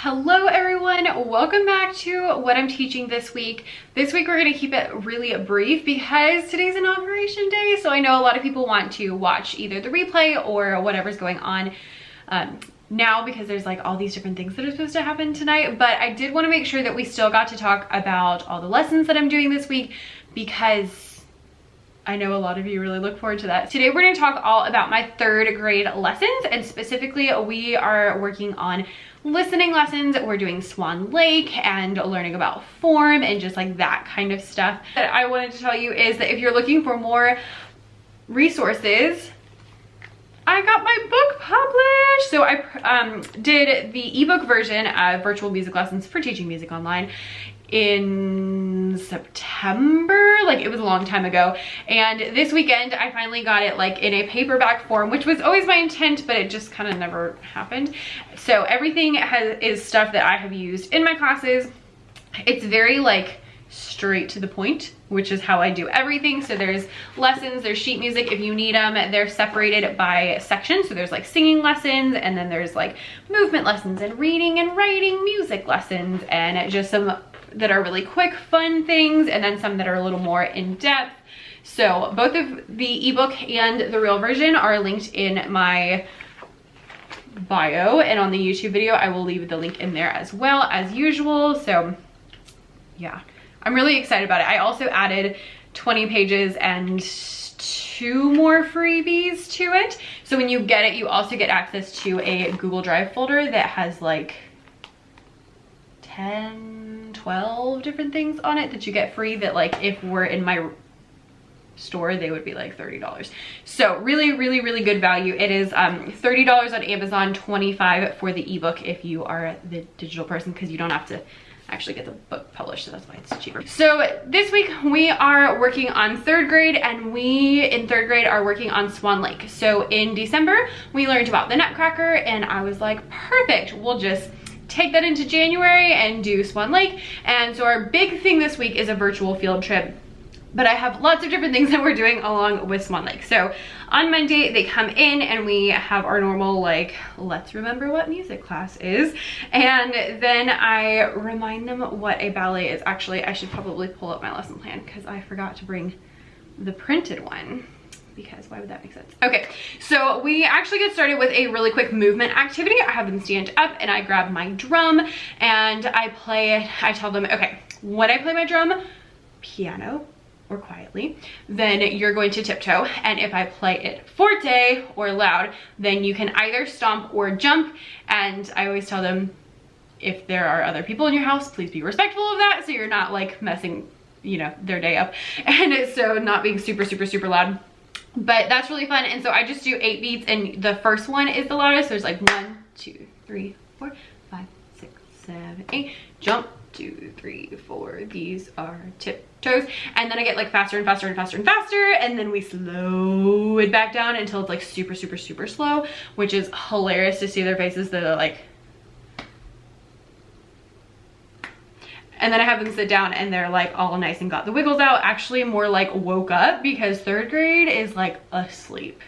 Hello everyone, welcome back to what I'm teaching this week. This week we're going to keep it really brief because today's inauguration day, so I know a lot of people want to watch either the replay or whatever's going on now because there's like all these different things that are supposed to happen tonight, but I did want to make sure that we still got to talk about all the lessons that I'm doing this week because I know a lot of you really look forward to that. Today we're going to talk all about my third grade lessons, and specifically we are working on listening lessons. We're doing Swan Lake and learning about form and just like that kind of stuff. That I wanted to tell you is that if you're looking for more resources, I got my book published. So I did the ebook version of Virtual Music Lessons for Teaching Music Online in September. Like, it was a long time ago, and this weekend I finally got it like in a paperback form, which was always my intent, but it just kind of never happened. So everything is stuff that I have used in my classes. It's very like straight to the point, which is how I do everything. So there's lessons, there's sheet music if you need them. They're separated by sections. So there's like singing lessons, and then there's like movement lessons and reading and writing music lessons, and just some that are really quick, fun things, and then some that are a little more in depth. So both of the ebook and the real version are linked in my bio, and on the YouTube video I will leave the link in there as well as usual. So yeah, I'm really excited about it. I also added 20 pages and 2 more freebies to it. So when you get it, you also get access to a Google Drive folder that has like 12 different things on it that you get free, that like if we're in my store they would be like $30. So really good value. It is $30 on Amazon, $25 for the ebook if you are the digital person, because you don't have to actually get the book published, so that's why it's cheaper. So this week we are working on 3rd grade, and we in 3rd grade are working on Swan Lake. So in December we learned about the Nutcracker, and I was like, perfect, we'll just take that into January and do Swan Lake. And so our big thing this week is a virtual field trip, but I have lots of different things that we're doing along with Swan Lake. So on Monday they come in and we have our normal like, let's remember what music class is, and then I remind them what a ballet is. Actually, I should probably pull up my lesson plan because I forgot to bring the printed one, because why would that make sense? Okay, so we actually get started with a really quick movement activity. I have them stand up and I grab my drum and I play it. I tell them, okay, when I play my drum, piano or quietly, then you're going to tiptoe. And if I play it forte or loud, then you can either stomp or jump. And I always tell them, if there are other people in your house, please be respectful of that, so you're not like messing, you know, their day up. And so not being super loud. But that's really fun. And so I just do 8 beats, and the first one is the loudest. So there's like 1, 2, 3, 4, 5, 6, 7, 8. Jump, 2, 3, 4. These are tiptoes. And then I get like faster and faster and faster and faster. And then we slow it back down until it's like super slow, which is hilarious to see their faces that are like. And then I have them sit down and they're like all nice and got the wiggles out. Actually more like woke up, because 3rd grade is like asleep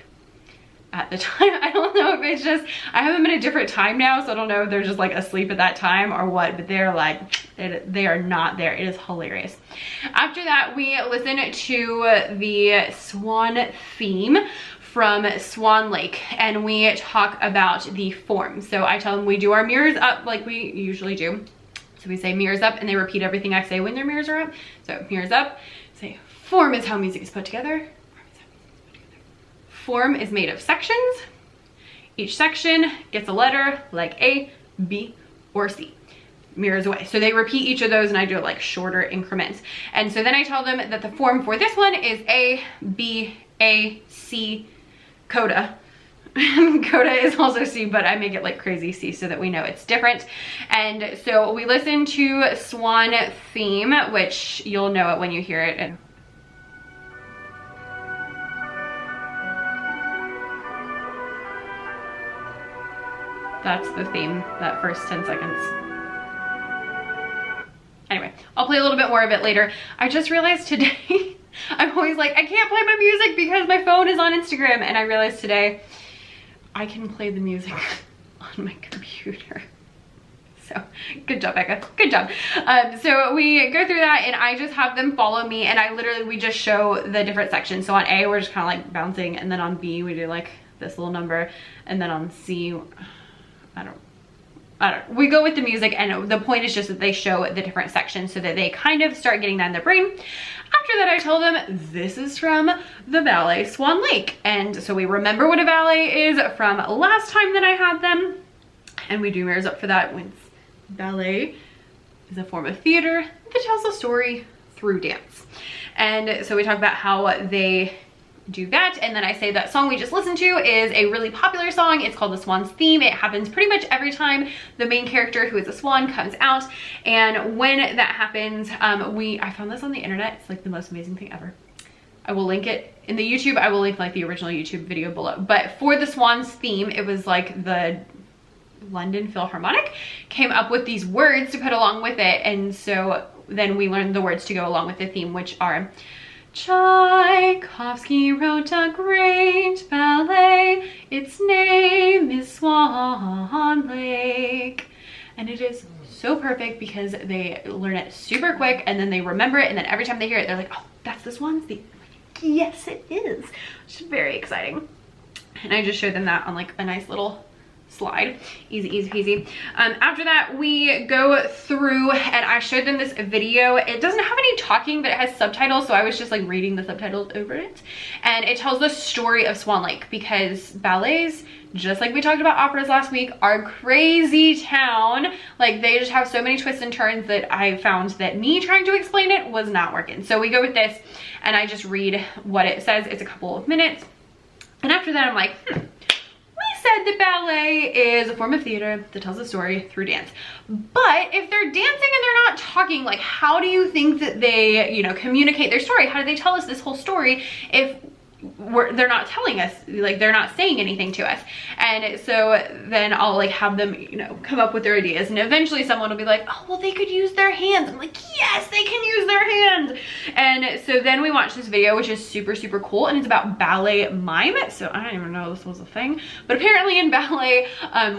at the time. I don't know if it's just, I have them in a different time now, so I don't know if they're just like asleep at that time or what, but they're like, they are not there. It is hilarious. After that, we listen to the Swan theme from Swan Lake, and we talk about the form. So I tell them we do our mirrors up like we usually do. So we say mirrors up, and they repeat everything I say when their mirrors are up. So mirrors up, say form is how music is put together. Form is made of sections. Each section gets a letter like A, B, or C. Mirrors away. So they repeat each of those, and I do it like shorter increments. And so then I tell them that the form for this one is A, B, A, C, coda. Coda is also C, but I make it like crazy C so that we know it's different. And so we listen to Swan theme, which you'll know it when you hear it. And that's the theme, that first 10 seconds. Anyway, I'll play a little bit more of it later. I just realized today, I'm always like, I can't play my music because my phone is on Instagram, and I realized today I can play the music on my computer. So good job, Becca, good job. So we go through that and I just have them follow me, and we just show the different sections. So on A, we're just kind of like bouncing, and then on B, we do like this little number, and then on C, we go with the music, and the point is just that they show the different sections so that they kind of start getting that in their brain. After that, I tell them this is from the ballet Swan Lake. And so we remember what a ballet is from last time that I had them. And we do mirrors up for that. When ballet is a form of theater that tells a story through dance. And so we talk about how they do that, and then I say that song we just listened to is a really popular song. It's called the Swan's Theme. It happens pretty much every time the main character, who is a swan, comes out. And when that happens, I found this on the internet. It's like the most amazing thing ever. I will link it in the YouTube. I will link like the original YouTube video below. But for the Swan's Theme, it was like the London Philharmonic came up with these words to put along with it, and so then we learned the words to go along with the theme, which are: Tchaikovsky wrote a great ballet. Its name is Swan Lake. And it is so perfect because they learn it super quick, and then they remember it, and then every time they hear it, they're like, oh, that's the Swan's Theme. Like, yes, it is. Which is very exciting. And I just showed them that on like a nice little slide. Easy peasy. After that, we go through and I showed them this video. It doesn't have any talking, but it has subtitles, so I was just like reading the subtitles over it. And it tells the story of Swan Lake, because ballets, just like we talked about operas last week, are crazy town. Like, they just have so many twists and turns that I found that me trying to explain it was not working. So we go with this and I just read what it says. It's a couple of minutes. And after that, I'm like, said that ballet is a form of theater that tells a story through dance. But if they're dancing and they're not talking, like, how do you think that they, you know, communicate their story? How do they tell us this whole story if they're not telling us, like, they're not saying anything to us? And so then I'll like have them, you know, come up with their ideas, and eventually someone will be like, oh, well, they could use their hands. I'm like, yes, they can use their hands. And so then we watch this video, which is super cool, and it's about ballet mime. So I don't even know this was a thing, but apparently in ballet,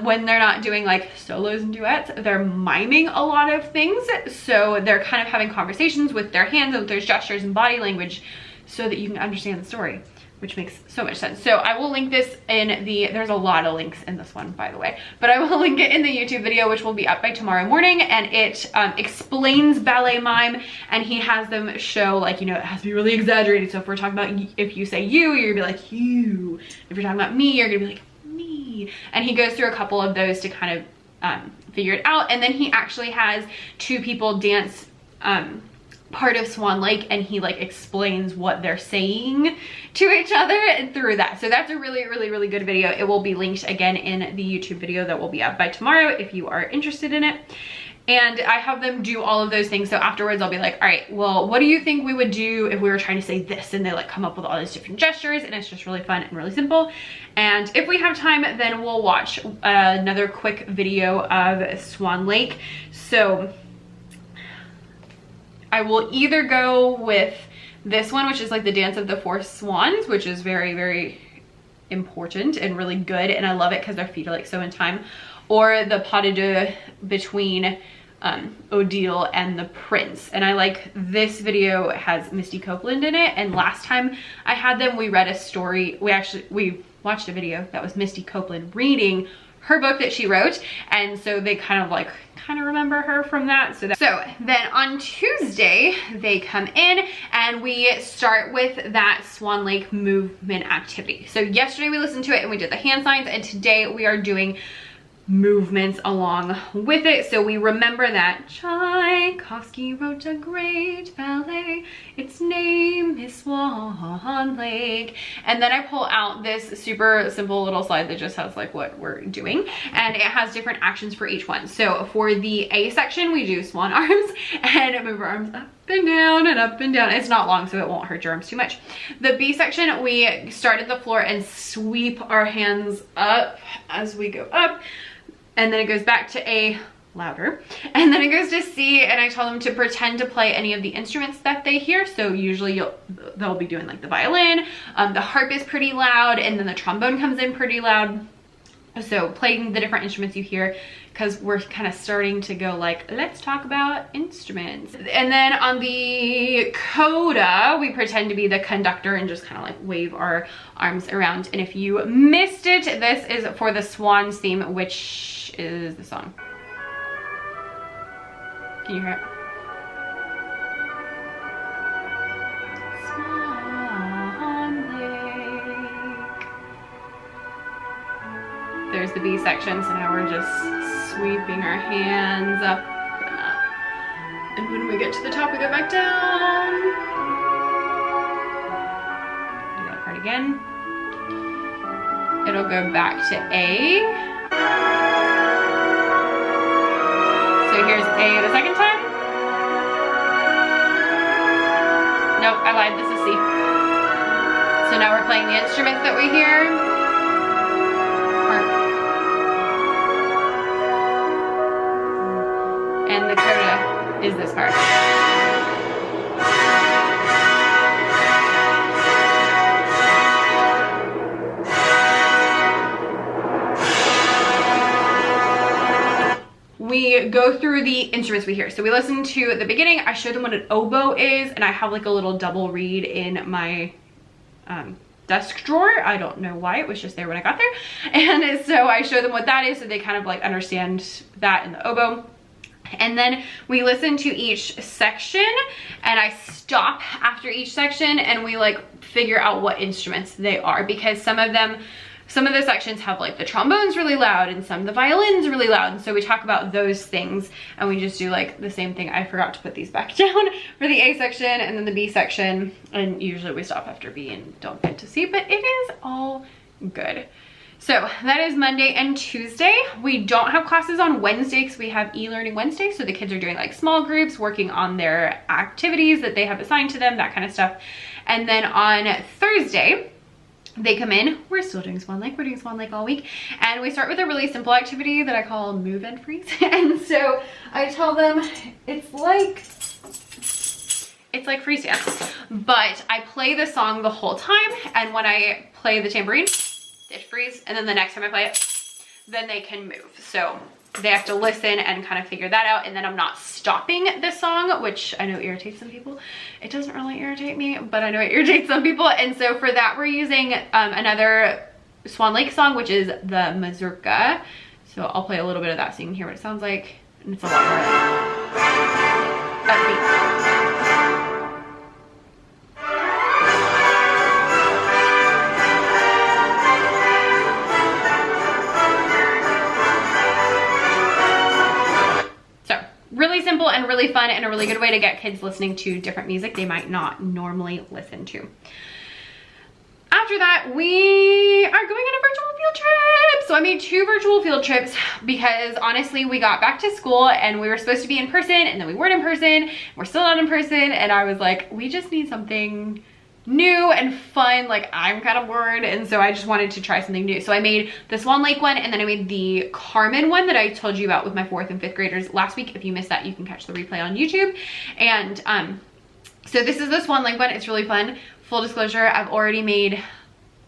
when they're not doing like solos and duets, they're miming a lot of things. So they're kind of having conversations with their hands and with their gestures and body language so that you can understand the story, which makes so much sense. So I will link this in there's a lot of links in this one, by the way, but I will link it in the YouTube video, which will be up by tomorrow morning. And it explains ballet mime, and he has them show, like, you know, it has to be really exaggerated. So if we're talking about, if you say you, you're gonna be like you. If you're talking about me, you're gonna be like me. And he goes through a couple of those to kind of figure it out. And then he actually has two people dance part of Swan Lake, and he like explains what they're saying to each other through that. So that's a really good video. It will be linked again in the YouTube video that will be up by tomorrow if you are interested in it. And I have them do all of those things. So afterwards I'll be like, all right, well, what do you think we would do if we were trying to say this? And they like come up with all these different gestures, and it's just really fun and really simple. And if we have time, then we'll watch another quick video of Swan Lake. So I will either go with this one, which is like the Dance of the Four Swans, which is very important and really good, and I love it because their feet are like so in time, or the pas de deux between Odile and the Prince. And I like this video. It has Misty Copeland in it, and last time I had them, we read a story. We watched a video that was Misty Copeland reading her book that she wrote, and so they kind of remember her from that. So then on Tuesday they come in and we start with that Swan Lake movement activity. So yesterday we listened to it and we did the hand signs, and today we are doing movements along with it. So we remember that Tchaikovsky wrote a great ballet. Its name is Swan Lake. And then I pull out this super simple little slide that just has like what we're doing, and it has different actions for each one. So for the A section, we do swan arms and move our arms up and down and up and down. It's not long, so it won't hurt your arms too much. The B section, we start at the floor and sweep our hands up as we go up. And then it goes back to A, louder, and then it goes to C, and I tell them to pretend to play any of the instruments that they hear. So usually they'll be doing like the violin, the harp is pretty loud, and then the trombone comes in pretty loud. So playing the different instruments you hear because we're kind of starting to go like, let's talk about instruments. And then on the coda, we pretend to be the conductor and just kind of like wave our arms around. And if you missed it, this is for the Swans theme, which is the song. Can you hear it? Swan Lake. There's the B section, so now we're just sweeping our hands up and up. And when we get to the top, we go back down. Do that part again. It'll go back to A. So here's A the second time. Nope, I lied, this is C. So now we're playing the instruments that we hear. And the coda is this part. We go through the instruments we hear. So we listen to the beginning. I show them what an oboe is, and I have like a little double reed in my desk drawer. I don't know why, it was just there when I got there. And so I show them what that is so they kind of like understand that in the oboe. And then we listen to each section, and I stop after each section and we like figure out what instruments they are, because some of the sections have like the trombones really loud and some of the violins really loud. And so we talk about those things, and we just do like the same thing. I forgot to put these back down for the A section and then the B section. And usually we stop after B and don't get to C, but it is all good. So that is Monday and Tuesday. We don't have classes on Wednesday because we have e-learning Wednesday. So the kids are doing like small groups, working on their activities that they have assigned to them, that kind of stuff. And then on Thursday, they come in. We're still doing Swan Lake. We're doing Swan Lake all week. And we start with a really simple activity that I call move and freeze. And so I tell them it's like freeze dance, but I play the song the whole time. And when I play the tambourine, it freeze, and then the next time I play it, then they can move. So they have to listen and kind of figure that out. And then I'm not stopping the song, which I know irritates some people. It doesn't really irritate me, but I know it irritates some people. And so for that, we're using another Swan Lake song, which is the mazurka. So I'll play a little bit of that so you can hear what it sounds like. And it's a lot more upbeat. Really simple and really fun, and a really good way to get kids listening to different music they might not normally listen to. After that, we are going on a virtual field trip. So I made 2 virtual field trips because honestly, we got back to school and we were supposed to be in person, and then we weren't in person. We're still not in person. And I was like, we just need something new and fun. Like, I'm kind of bored, and so I just wanted to try something new. So I made the Swan Lake one, and then I made the Carmen one that I told you about with my 4th and 5th graders last week. If you missed that, you can catch the replay on YouTube. And so this is the Swan Lake one. It's really fun. Full disclosure, I've already made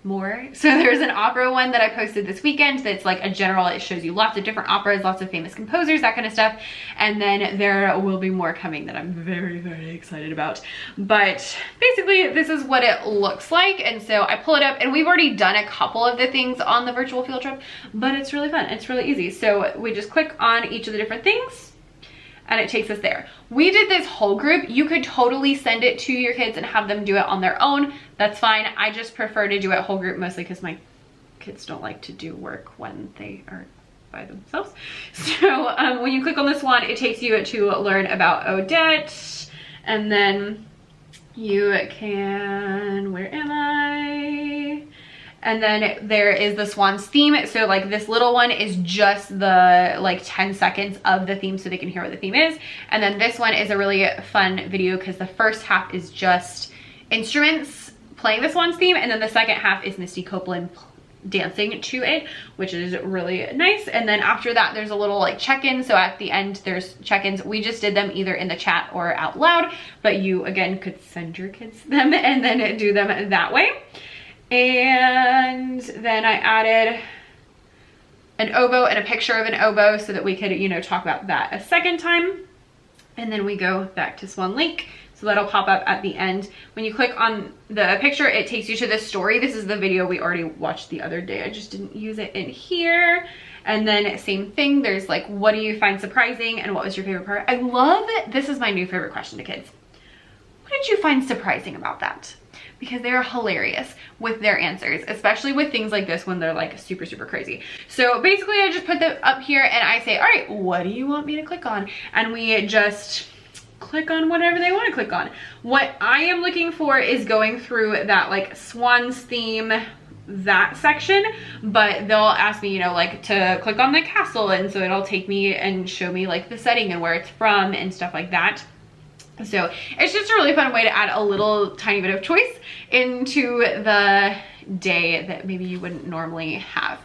more. So there's an opera one that I posted this weekend that's like a general, it shows you lots of different operas, lots of famous composers, that kind of stuff. And then there will be more coming that I'm very, very excited about. But basically this is what it looks like. And so I pull it up, and we've already done a couple of the things on the virtual field trip, but it's really fun. It's really easy. So we just click on each of the different things and it takes us there. We did this whole group. You could totally send it to your kids and have them do it on their own. That's fine. I just prefer to do it whole group, mostly because my kids don't like to do work when they are by themselves. So when you click on this one, it takes you to learn about Odette, and then you can, where am I? And then there is the Swan's theme. So like this little one is just the like 10 seconds of the theme so they can hear what the theme is. And then this one is a really fun video because the first half is just instruments playing the Swan's theme, and then the second half is Misty Copeland dancing to it, which is really nice. And then after that, there's a little like check-in. So at the end, there's check-ins. We just did them either in the chat or out loud, but you again could send your kids them and then do them that way. And then I added an oboe and a picture of an oboe so that we could, you know, talk about that a second time. And then we go back to Swan Lake. So that'll pop up at the end. When you click on the picture, it takes you to the story. This is the video we already watched the other day. I just didn't use it in here. And then same thing, there's like, what do you find surprising and what was your favorite part? I love it. This is my new favorite question to kids. What did you find surprising about that? Because they are hilarious with their answers, especially with things like this when they're like super, super crazy. So basically I just put them up here and I say, all right, what do you want me to click on? And we just click on whatever they want to click on. What I am looking for is going through that like Swan's theme, that section, but they'll ask me, you know, like to click on the castle, and so it'll take me and show me like the setting and where it's from and stuff like that. So it's just a really fun way to add a little tiny bit of choice into the day that maybe you wouldn't normally have.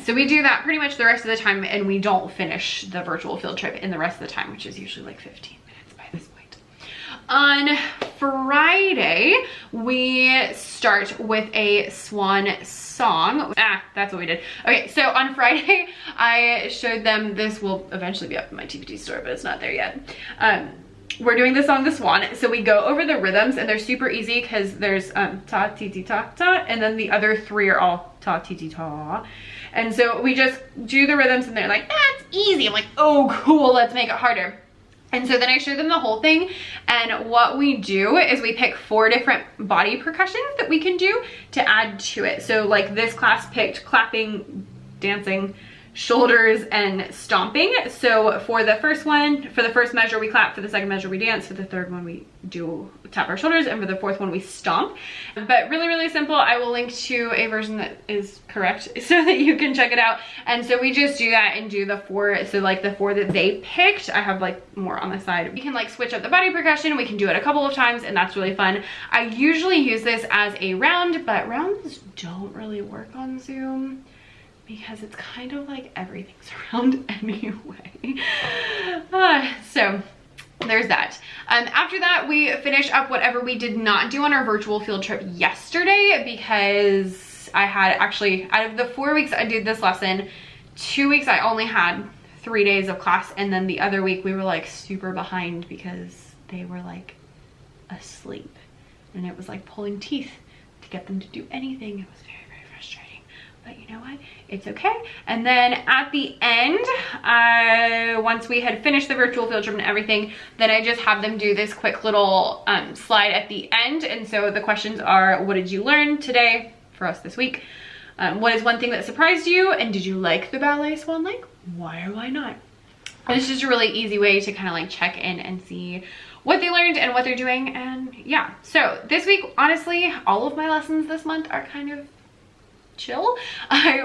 So we do that pretty much the rest of the time, and we don't finish the virtual field trip in the rest of the time, which is usually like 15 minutes by this point. On Friday, we start with a swan song. That's what we did. Okay, so on Friday, I showed them, this will eventually be up in my TPT store, but it's not there yet. We're doing the song The Swan. So we go over the rhythms, and they're super easy because there's ta, ti, ti, ta, ta, and then the other three are all ta, ti, ti, ta. And so we just do the rhythms, and they're like, that's easy. I'm like, oh, cool, let's make it harder. And so then I show them the whole thing, and what we do is we pick 4 different body percussions that we can do to add to it. So like this class picked clapping, dancing, shoulders, and stomping. So for the first one, for the first measure we clap, for the second measure we dance, for the third one we do tap our shoulders, and for the fourth one we stomp. But really, really simple. I will link to a version that is correct so that you can check it out. And so we just do that and do the 4, so like the 4 that they picked. I have like more on the side. We can like switch up the body percussion. We can do it a couple of times, and that's really fun. I usually use this as a round, but rounds don't really work on Zoom, because it's kind of like everything's around anyway. So there's that. After that, we finish up whatever we did not do on our virtual field trip yesterday, because I had actually, out of the 4 weeks I did this lesson, 2 weeks I only had 3 days of class, and then the other week we were like super behind because they were like asleep, and it was like pulling teeth to get them to do anything. It was very, very frustrating. But you know what? It's okay. And then at the end, once we had finished the virtual field trip and everything, then I just have them do this quick little slide at the end. And so the questions are, what did you learn today for us this week? What is one thing that surprised you? And did you like the ballet Swan Lake? Why or why not? And it's just a really easy way to kind of like check in and see what they learned and what they're doing. And yeah, so this week, honestly, all of my lessons this month are kind of chill. I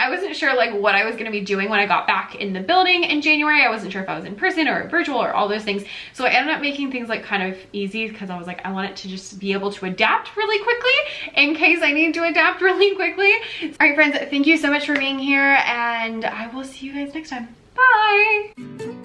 wasn't sure like what I was going to be doing when I got back in the building in January. I wasn't sure if I was in person or virtual or all those things. So I ended up making things like kind of easy, because I was like, I want it to just be able to adapt really quickly in case I need to adapt really quickly. All right, friends, thank you so much for being here, and I will see you guys next time. Bye.